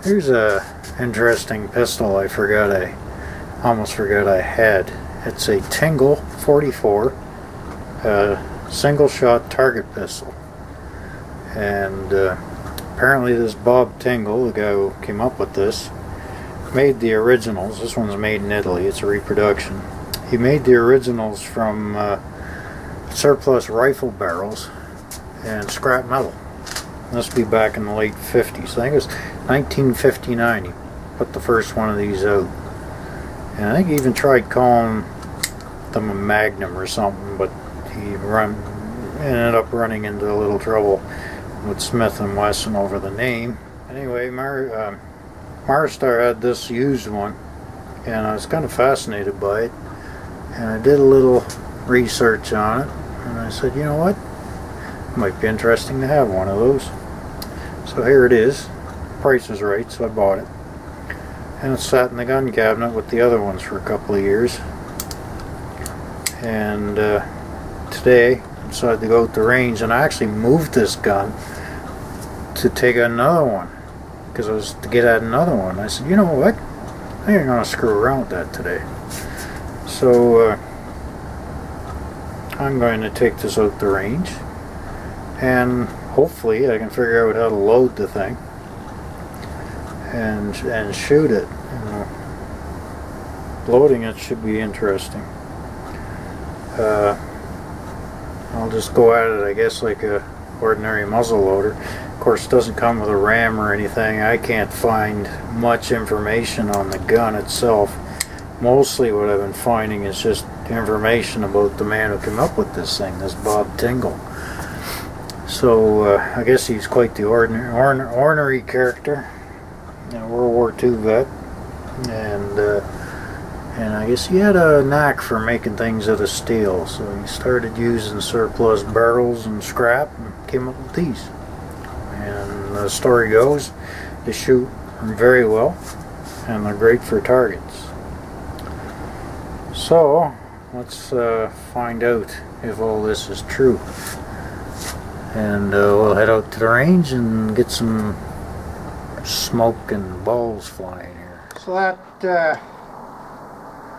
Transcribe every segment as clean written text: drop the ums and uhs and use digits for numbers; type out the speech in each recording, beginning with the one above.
Here's a interesting pistol I almost forgot I had. It's a Tingle 44 single shot target pistol. And apparently this Bob Tingle, the guy who came up with this, made the originals. This one's made in Italy. It's a reproduction. He made the originals from surplus rifle barrels and scrap metal. This would be back in the late 50s. I think it was 1959 he put the first one of these out. And I think he even tried calling them a Magnum or something, but he ended up running into a little trouble with Smith & Wesson over the name. Anyway, Marstar had this used one, and I was kind of fascinated by it. And I did a little research on it, and I said, you know what? It might be interesting to have one of those. So here it is. Price was right, so I bought it. And it sat in the gun cabinet with the other ones for a couple of years. And today I decided to go to the range, and I actually moved this gun to take another one, because I was to get at another one. I said, you know what? I ain't gonna screw around with that today. So I'm going to take this out the range, and hopefully I can figure out how to load the thing and shoot it. You know, loading it should be interesting. I'll just go at it, I guess, like a ordinary muzzle loader. Of course, it doesn't come with a RAM or anything. I can't find much information on the gun itself. Mostly what I've been finding is just information about the man who came up with this thing, this Bob Tingle. So I guess he's quite the ornery character, World War II vet, and I guess he had a knack for making things out of steel. So he started using surplus barrels and scrap and came up with these. And the story goes, they shoot very well, and they're great for targets. So let's find out if all this is true, and we'll head out to the range and get some smoke and balls flying here. So that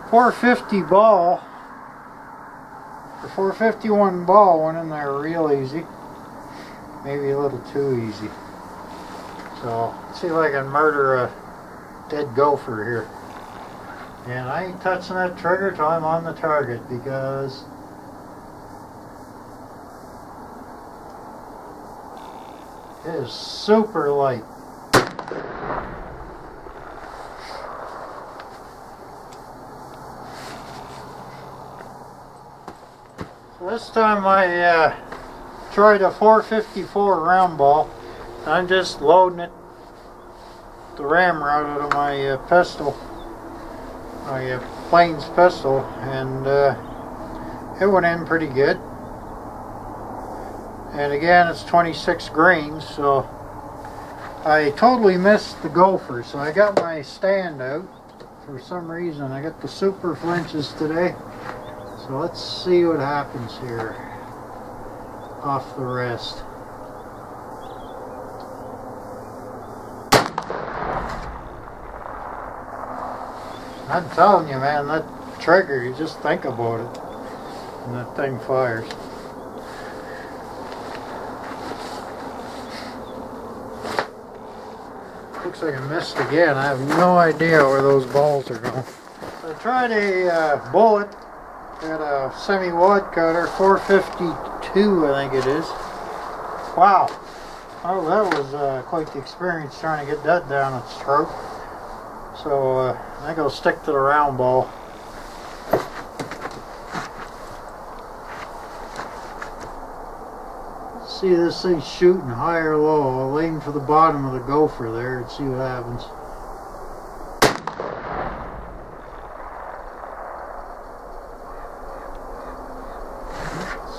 450 ball, the 451 ball went in there real easy, maybe a little too easy. So let's see if I can murder a dead gopher here. And I ain't touching that trigger till I'm on the target, because it is super light. So this time I tried a 454 round ball. I'm just loading it, the ramrod, out of my pistol. My Plains pistol, and it went in pretty good. And again, it's 26 grains, so I totally missed the gopher. So I got my stand out for some reason. I got the super flinches today, so let's see what happens here off the rest. I'm telling you, man, that trigger, you just think about it, and that thing fires. Looks like I missed again. I have no idea where those balls are going. So I tried a bullet at a semi-wad cutter, 452 I think it is. Wow. Oh, that was quite the experience trying to get that down its throat. So I think I'll stick to the round ball. See this thing shooting high or low. I'll aim for the bottom of the gopher there and see what happens.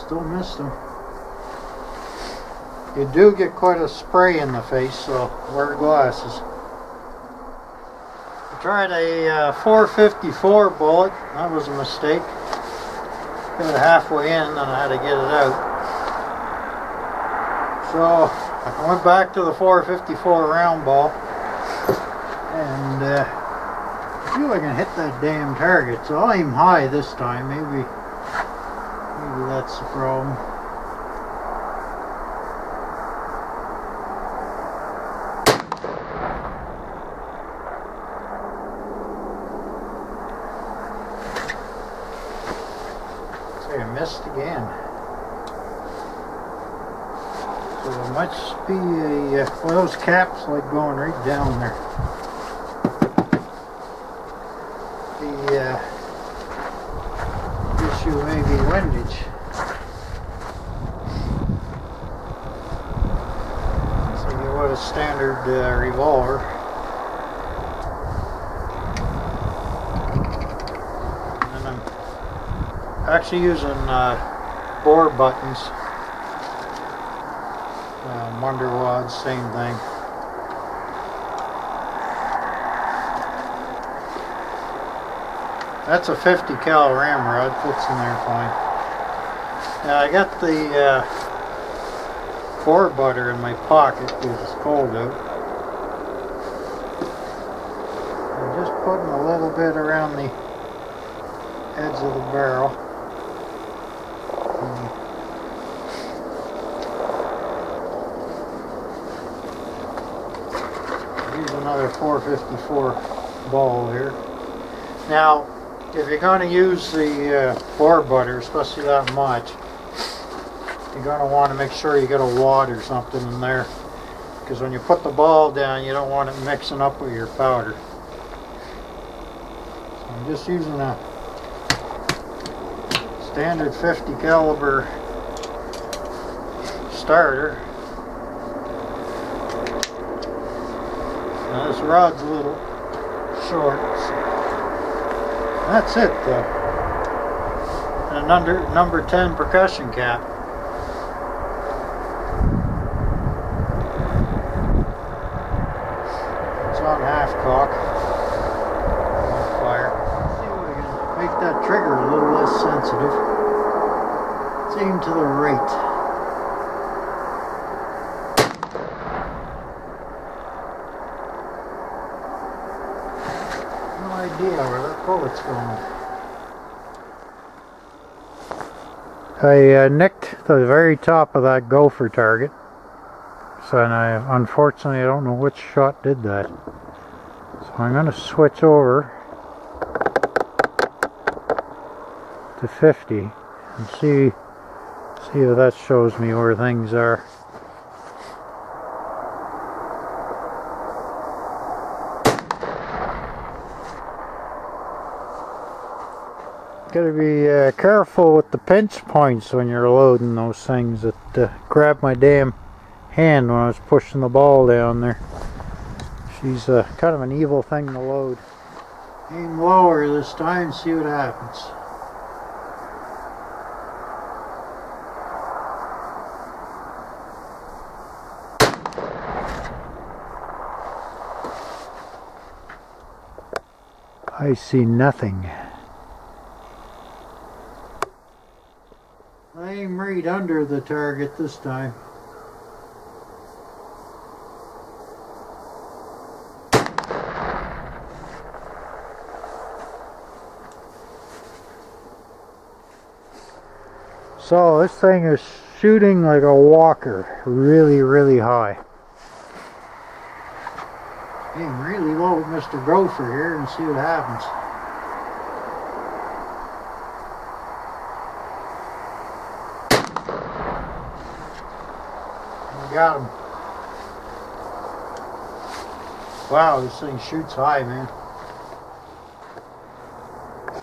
Still missed him. You do get quite a spray in the face, so wear glasses. I tried a 454 bullet. That was a mistake. Got it halfway in and I had to get it out. So I went back to the 454 round ball. And see if I can hit that damn target. So I'll aim high this time. Maybe that's the problem. See, I missed again. So it must be a one of those caps like going right down there. The issue may be windage. So you want a standard revolver. And I'm actually using bore buttons. Wonder wads, same thing. That's a 50 cal ramrod, fits in there fine. Now I got the bore butter in my pocket because it's cold out. I'm just putting a little bit around the edge of the barrel. Use another 454 ball here. Now, if you're going to use the bore butter, especially that much, you're going to want to make sure you get a wad or something in there, because when you put the ball down, you don't want it mixing up with your powder. So I'm just using a standard 50 caliber starter. Now this rod's a little short, so that's it though. And a number 10 percussion cap. It's on half cock. On fire. Let's see if we can make that trigger a little less sensitive. Let's aim to the right. Idea where that bullet's going. I nicked the very top of that gopher target, so unfortunately I don't know which shot did that. So I'm going to switch over to 50 and see if that shows me where things are. Gotta be careful with the pinch points when you're loading those things. It grabbed my damn hand when I was pushing the ball down there. She's kind of an evil thing to load. Aim lower this time and see what happens. I see nothing. I aim right under the target this time. So this thing is shooting like a walker, really, really high. Aim really low with Mr. Gopher here and see what happens. Got him. Wow, this thing shoots high, man.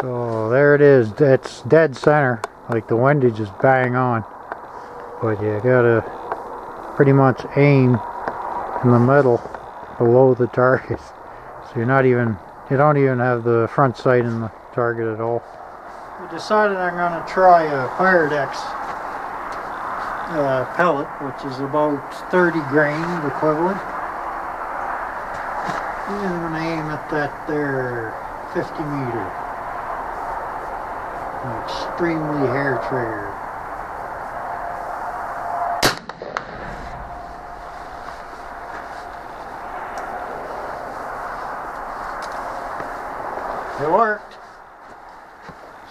So there it is. It's dead center. Like the windage is bang on. But you gotta pretty much aim in the middle below the target. So you don't even have the front sight in the target at all. I decided I'm gonna try a Firedex pellet, which is about 30 grain equivalent. And I'm going to aim at that there 50 meter. An extremely hair trigger. worked.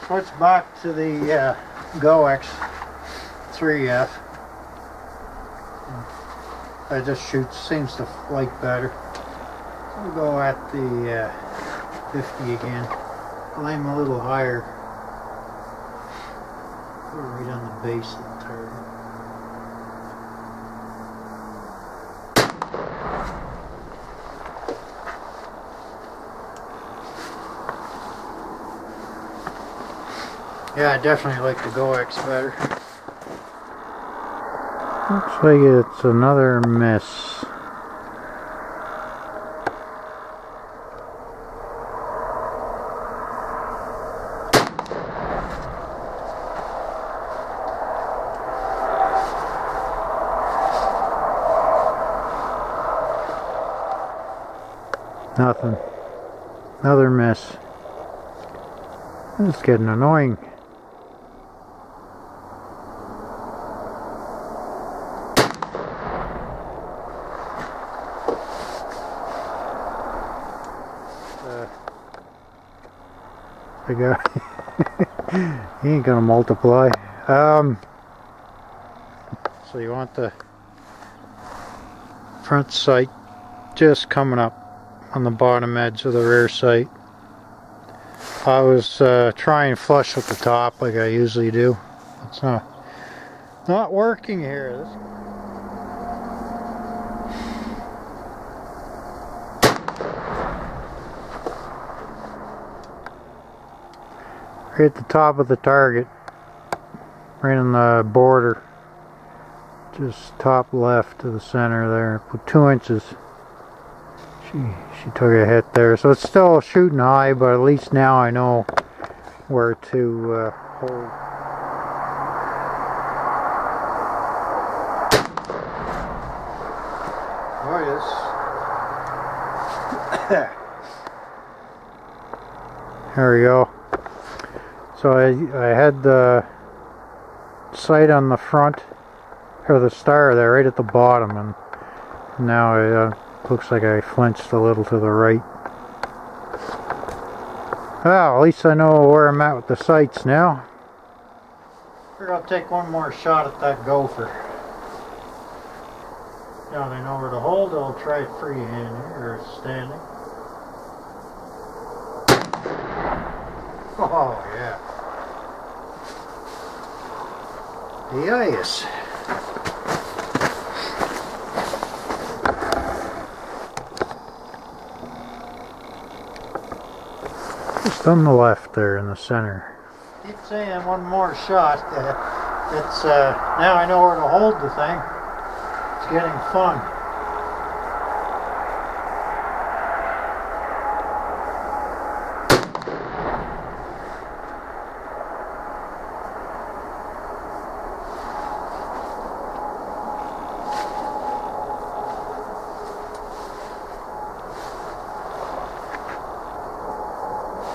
Switched back to the GoX 3F. It just shoots, seems to flight better. So we'll go at the 50 again. I'll aim a little higher. Go right on the base of the target. Yeah, I definitely like the GoX better. Looks like it's another miss. Nothing. Another miss. This is getting annoying. The guy, he ain't gonna multiply. So you want the front sight just coming up on the bottom edge of the rear sight. I was trying flush with the top like I usually do. It's not working here. Right at the top of the target, right on the border, just top left of the center there. Put 2 inches. She took a hit there, so it's still shooting high, but at least now I know where to hold. Oh yes. There we go. So I had the sight on the front, or the star there, right at the bottom, and now it looks like I flinched a little to the right. Well, at least I know where I'm at with the sights now. Figure I'll take one more shot at that gopher. Now they know where to hold, I'll try it freehand or standing. Oh yeah. Yes. Just on the left there in the center. Keep saying one more shot. It's now I know where to hold the thing. It's getting fun.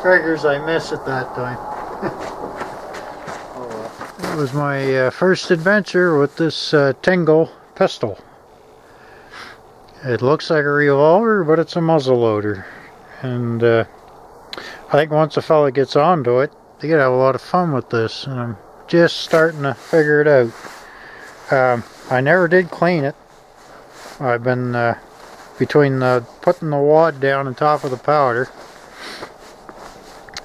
Figures I miss it that time. That was my first adventure with this Tingle pistol. It looks like a revolver, but it's a muzzleloader. And I think once a fella gets onto it, they could have a lot of fun with this. And I'm just starting to figure it out. I never did clean it. I've been between putting the wad down on top of the powder,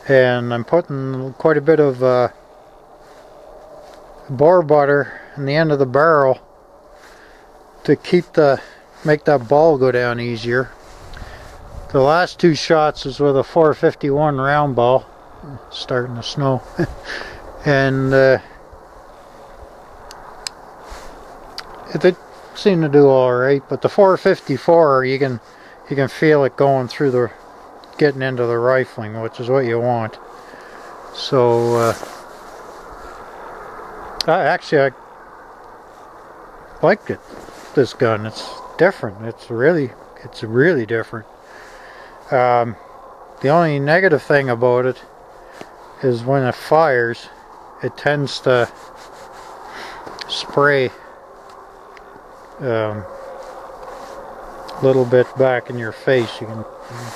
and I'm putting quite a bit of bore butter in the end of the barrel to make that ball go down easier. The last two shots is with a 451 round ball. It's starting to snow. And it seemed to do alright, but the 454 you can feel it going through getting into the rifling, which is what you want. So I liked it. This gun, it's different. It's really different. The only negative thing about it is when it fires, it tends to spray a little bit back in your face. You can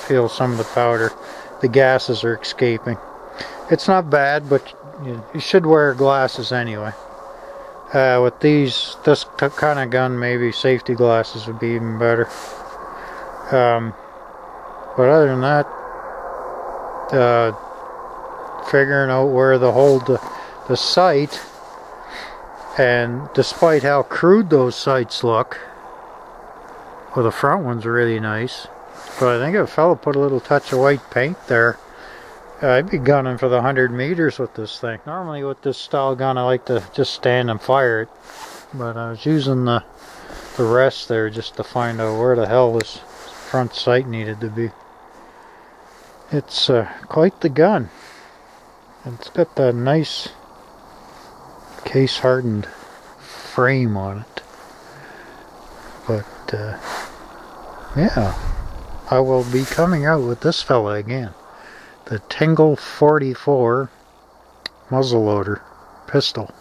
feel some of the powder the gases are escaping. It's not bad, but you should wear glasses anyway. With this kind of gun, maybe safety glasses would be even better. But other than that, figuring out where to hold the sight, and despite how crude those sights look, well, the front one's really nice, but I think if a fellow put a little touch of white paint there, I'd be gunning for the 100 meters with this thing. Normally with this style gun I like to just stand and fire it, but I was using the rest there just to find out where the hell this front sight needed to be. It's quite the gun. It's got that nice case hardened frame on it. But yeah, I will be coming out with this fella again. The Tingle 44 muzzleloader pistol.